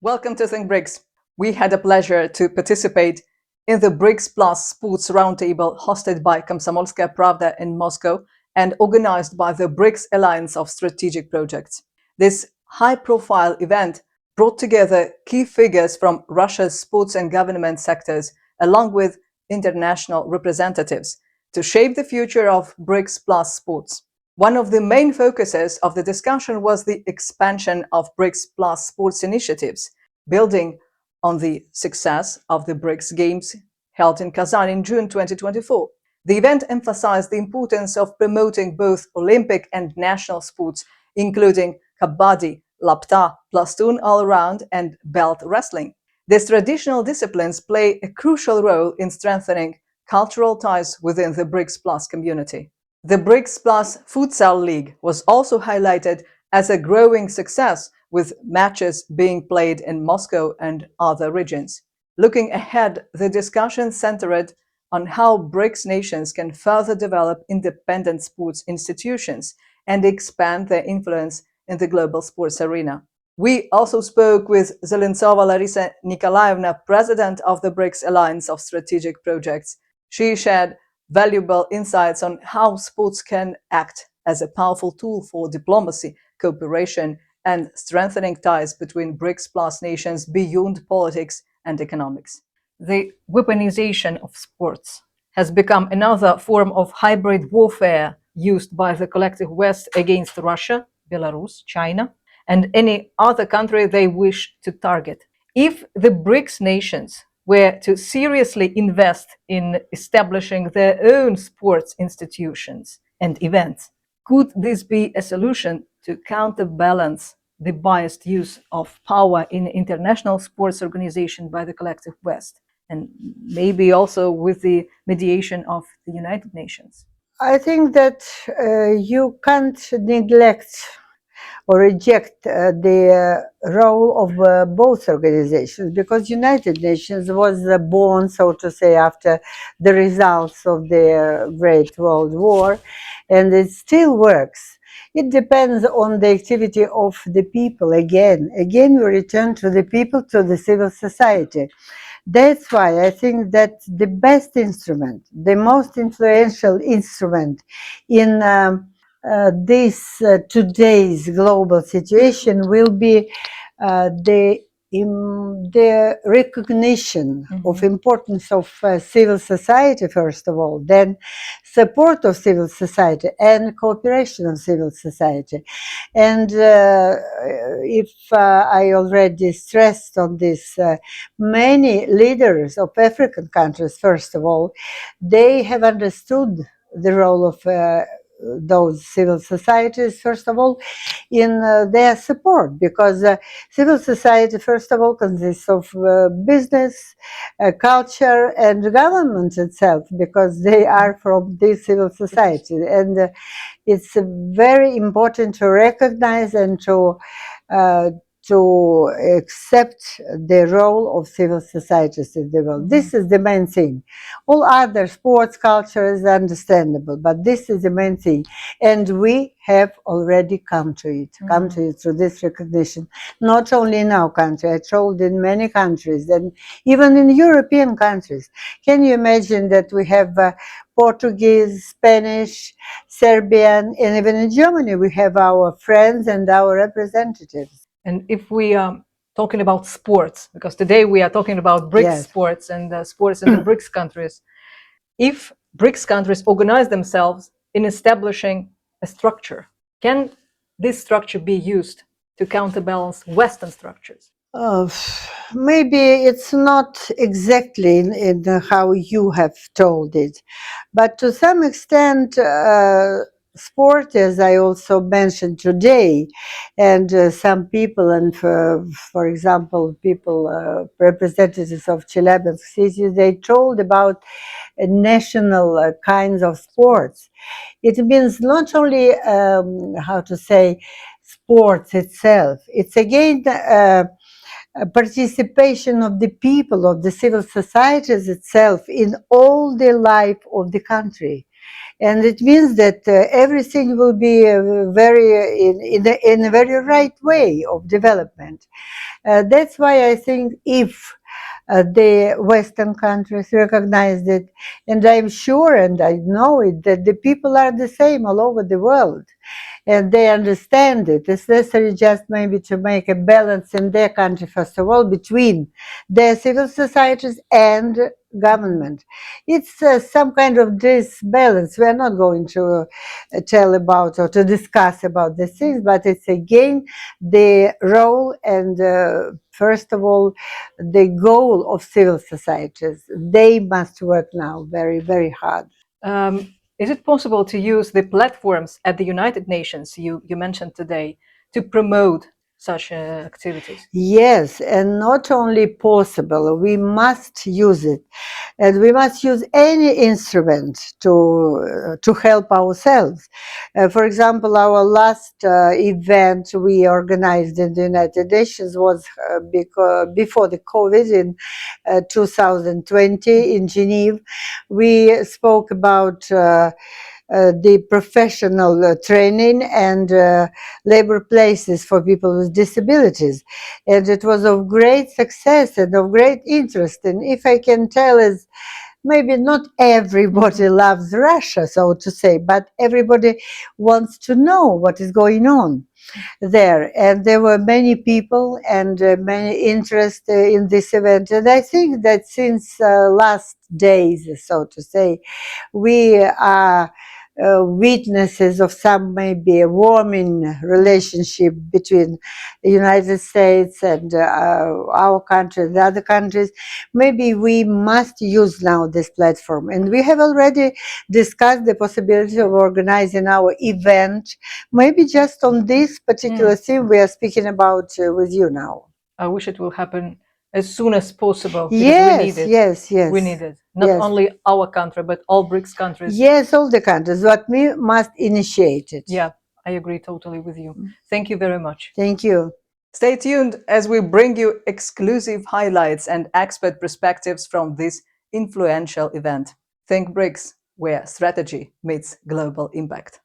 Welcome to Think BRICS. We had a pleasure to participate in the BRICS Plus Sports Roundtable hosted by Komsomolskaya Pravda in Moscow and organized by the BRICS Alliance of Strategic Projects. This high-profile event brought together key figures from Russia's sports and government sectors along with international representatives to shape the future of BRICS Plus sports. One of the main focuses of the discussion was the expansion of BRICS Plus sports initiatives, building on the success of the BRICS Games held in Kazan in June 2024. The event emphasized the importance of promoting both Olympic and national sports, including khabadi, lapta, platoon all-around, and belt wrestling. These traditional disciplines play a crucial role in strengthening cultural ties within the BRICS Plus community. The BRICS Plus Futsal League was also highlighted as a growing success, with matches being played in Moscow and other regions. Looking ahead, the discussion centered on how BRICS nations can further develop independent sports institutions and expand their influence in the global sports arena. We also spoke with Zelensova Larisa Nikolaevna, president of the BRICS Alliance of Strategic Projects. She shared valuable insights on how sports can act as a powerful tool for diplomacy, cooperation, and strengthening ties between BRICS Plus nations beyond politics and economics. The weaponization of sports has become another form of hybrid warfare used by the collective West against Russia, Belarus, China, and any other country they wish to target. If the BRICS nations were to seriously invest in establishing their own sports institutions and events, could this be a solution to counterbalance the biased use of power in international sports organization by the collective West, and maybe also with the mediation of the United Nations? I think that you can't neglect or reject the role of both organizations, because United Nations was born, so to say, after the results of the Great World War, and it still works. It depends on the activity of the people. Again, we return to the people, to the civil society. That's why I think that the best instrument, the most influential instrument in this today's global situation will be the recognition of importance of civil society, first of all, then support of civil society and cooperation of civil society. And if I already stressed on this, many leaders of African countries, first of all, they have understood the role of those civil societies, first of all, in their support, because civil society, first of all, consists of business, culture, and government itself, because they are from this civil society. And it's very important to recognize and to accept the role of civil societies in the world. This is the main thing. All other sports, culture is understandable, but this is the main thing. And we have already come to it through this recognition, not only in our country, I told in many countries, and even in European countries. Can you imagine that we have Portuguese, Spanish, Serbian, and even in Germany we have our friends and our representatives. And if we are talking about sports, because today we are talking about BRICS sports and sports in the BRICS countries, if BRICS countries organize themselves in establishing a structure, can this structure be used to counterbalance Western structures? Maybe it's not exactly in how you have told it, but to some extent, sport, as I also mentioned today, and some people, and for example, people, representatives of Chelyabinsk city, they told about national kinds of sports. It means not only, how to say, sports itself, it's again participation of the people, of the civil societies itself in all the life of the country. And it means that everything will be in a very right way of development. That's why I think if the Western countries recognize it, and I'm sure and I know it, that the people are the same all over the world, and they understand it. It's necessary just maybe to make a balance in their country, first of all, between their civil societies and government. It's some kind of disbalance. We're not going to tell about or to discuss about these things, but it's again the role and first of all, the goal of civil societies. They must work now very, very hard. Is it possible to use the platforms at the United Nations you mentioned today to promote such activities? Yes, and not only possible, we must use it. And we must use any instrument to help ourselves. For example, our last event we organized in the United Nations was before the COVID in 2020 in Geneva. We spoke about the professional training and labor places for people with disabilities. And it was of great success and of great interest. And if I can tell is maybe not everybody loves Russia, so to say, but everybody wants to know what is going on there. And there were many people and many interest in this event. And I think that since last days, so to say, we are witnesses of some maybe a warming relationship between the United States and our country and the other countries. Maybe we must use now this platform. And we have already discussed the possibility of organizing our event, maybe just on this particular theme we are speaking about with you now. I wish it will happen as soon as possible because Yes, we need it. yes, yes. We need it. Not Yes. only our country, but all BRICS countries. Yes, all the countries, but we must initiate it. Yeah, I agree totally with you. Thank you very much. Thank you. Stay tuned as we bring you exclusive highlights and expert perspectives from this influential event. Think BRICS, where strategy meets global impact.